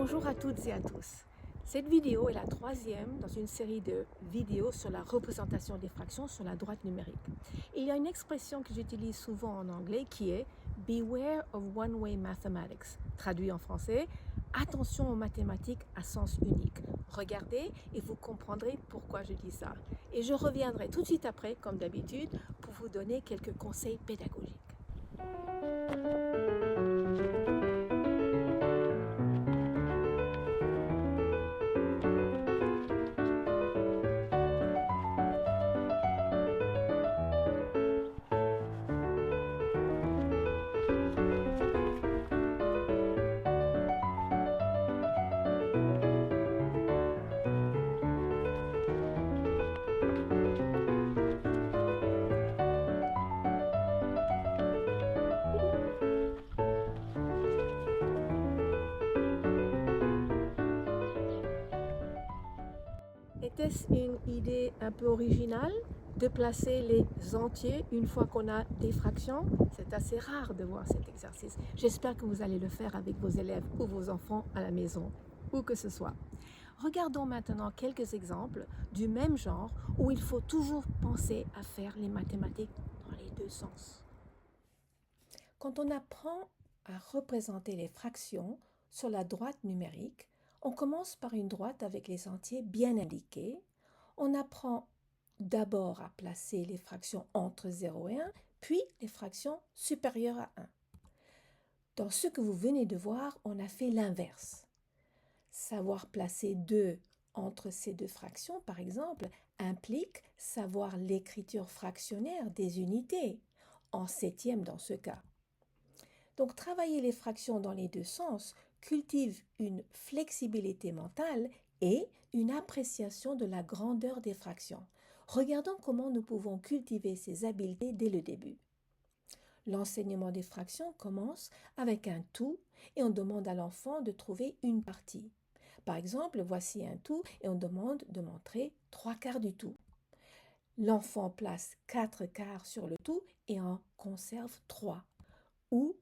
Bonjour à toutes et à tous. Cette vidéo est la troisième dans une série de vidéos sur la représentation des fractions sur la droite numérique. Il y a une expression que j'utilise souvent en anglais qui est « Beware of one-way mathematics », traduit en français « Attention aux mathématiques à sens unique ». Regardez et vous comprendrez pourquoi je dis ça. Et je reviendrai tout de suite après, comme d'habitude, pour vous donner quelques conseils pédagogiques. Était-ce une idée un peu originale de placer les entiers une fois qu'on a des fractions? C'est assez rare de voir cet exercice. J'espère que vous allez le faire avec vos élèves ou vos enfants à la maison, où que ce soit. Regardons maintenant quelques exemples du même genre où il faut toujours penser à faire les mathématiques dans les deux sens. Quand on apprend à représenter les fractions sur la droite numérique, on commence par une droite avec les entiers bien indiqués. On apprend d'abord à placer les fractions entre 0 et 1, puis les fractions supérieures à 1. Dans ce que vous venez de voir, on a fait l'inverse. Savoir placer 2 entre ces deux fractions, par exemple, implique savoir l'écriture fractionnaire des unités, en septième dans ce cas. Donc, travailler les fractions dans les deux sens cultive une flexibilité mentale et une appréciation de la grandeur des fractions. Regardons comment nous pouvons cultiver ces habiletés dès le début. L'enseignement des fractions commence avec un tout et on demande à l'enfant de trouver une partie. Par exemple, voici un tout et on demande de montrer 3/4 du tout. L'enfant place 4/4 sur le tout et en conserve 3. Ou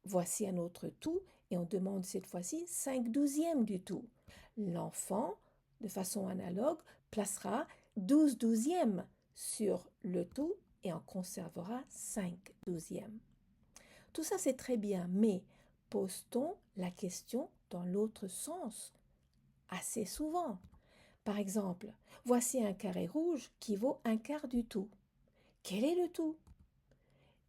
voici un autre tout et on demande cette fois-ci 5/12 du tout. L'enfant, de façon analogue, placera 12/12 sur le tout et en conservera 5/12. Tout ça c'est très bien, mais pose-t-on la question dans l'autre sens assez souvent? Par exemple, voici un carré rouge qui vaut 1/4 du tout. Quel est le tout?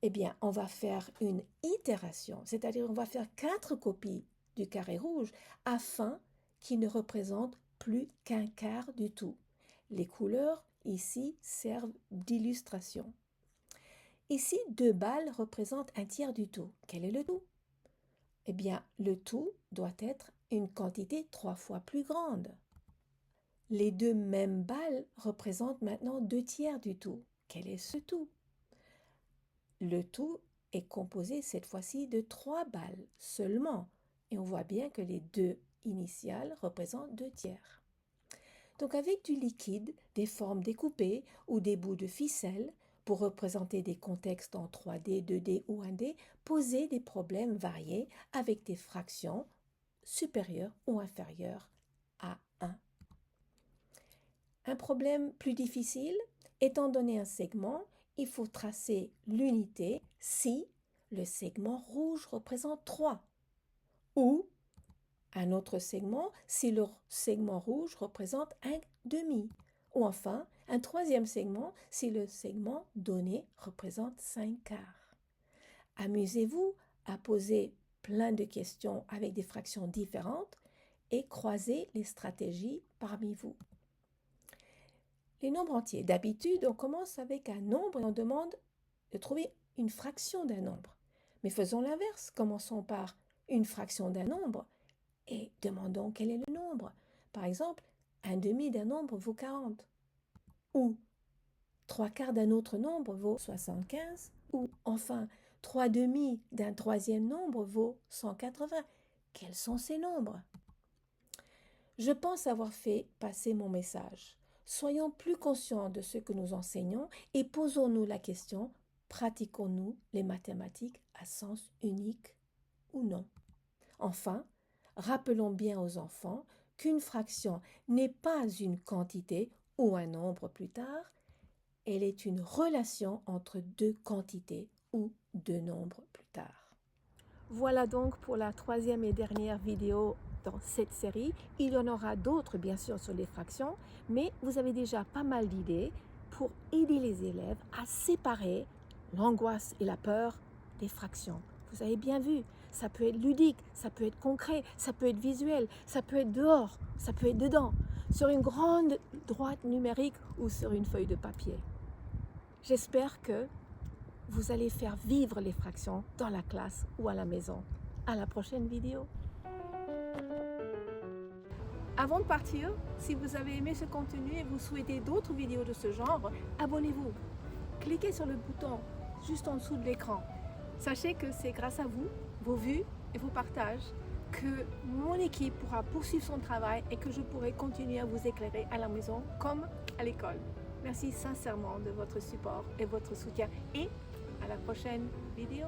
Eh bien, on va faire une itération, c'est-à-dire on va faire 4 copies du carré rouge afin qu'il ne représente plus qu'1/4 du tout. Les couleurs ici servent d'illustration. Ici, 2 balles représentent 1/3 du tout. Quel est le tout? Eh bien, le tout doit être une quantité 3 fois plus grande. Les 2 mêmes balles représentent maintenant 2/3 du tout. Quel est ce tout? Le tout est composé cette fois-ci de 3 balles seulement. Et on voit bien que les 2 initiales représentent 2/3. Donc avec du liquide, des formes découpées ou des bouts de ficelle, pour représenter des contextes en 3D, 2D ou 1D, posez des problèmes variés avec des fractions supérieures ou inférieures à 1. Un problème plus difficile, étant donné un segment, il faut tracer l'unité si le segment rouge représente 3 ou un autre segment si le segment rouge représente 1/2 ou enfin un troisième segment si le segment donné représente 5/4. Amusez-vous à poser plein de questions avec des fractions différentes et croisez les stratégies parmi vous. Les nombres entiers. D'habitude, on commence avec un nombre et on demande de trouver une fraction d'un nombre. Mais faisons l'inverse. Commençons par une fraction d'un nombre et demandons quel est le nombre. Par exemple, 1/2 d'un nombre vaut 40. Ou 3/4 d'un autre nombre vaut 75. Ou enfin, 3/2 d'un troisième nombre vaut 180. Quels sont ces nombres? Je pense avoir fait passer mon message. Soyons plus conscients de ce que nous enseignons et posons-nous la question, pratiquons-nous les mathématiques à sens unique ou non? Enfin, Rappelons bien aux enfants qu'une fraction n'est pas une quantité ou un nombre plus tard, elle est une relation entre deux quantités ou deux nombres plus tard. Voilà donc pour la troisième et dernière vidéo dans cette série. Il y en aura d'autres bien sûr sur les fractions, mais vous avez déjà pas mal d'idées pour aider les élèves à séparer l'angoisse et la peur des fractions. Vous avez bien vu, ça peut être ludique, ça peut être concret, ça peut être visuel, ça peut être dehors, ça peut être dedans, sur une grande droite numérique ou sur une feuille de papier. J'espère que vous allez faire vivre les fractions dans la classe ou à la maison. À la prochaine vidéo. Avant de partir, si vous avez aimé ce contenu et vous souhaitez d'autres vidéos de ce genre, abonnez-vous. Cliquez sur le bouton juste en dessous de l'écran. Sachez que c'est grâce à vous, vos vues et vos partages que mon équipe pourra poursuivre son travail et que je pourrai continuer à vous éclairer à la maison comme à l'école. Merci sincèrement de votre support et votre soutien et à la prochaine vidéo.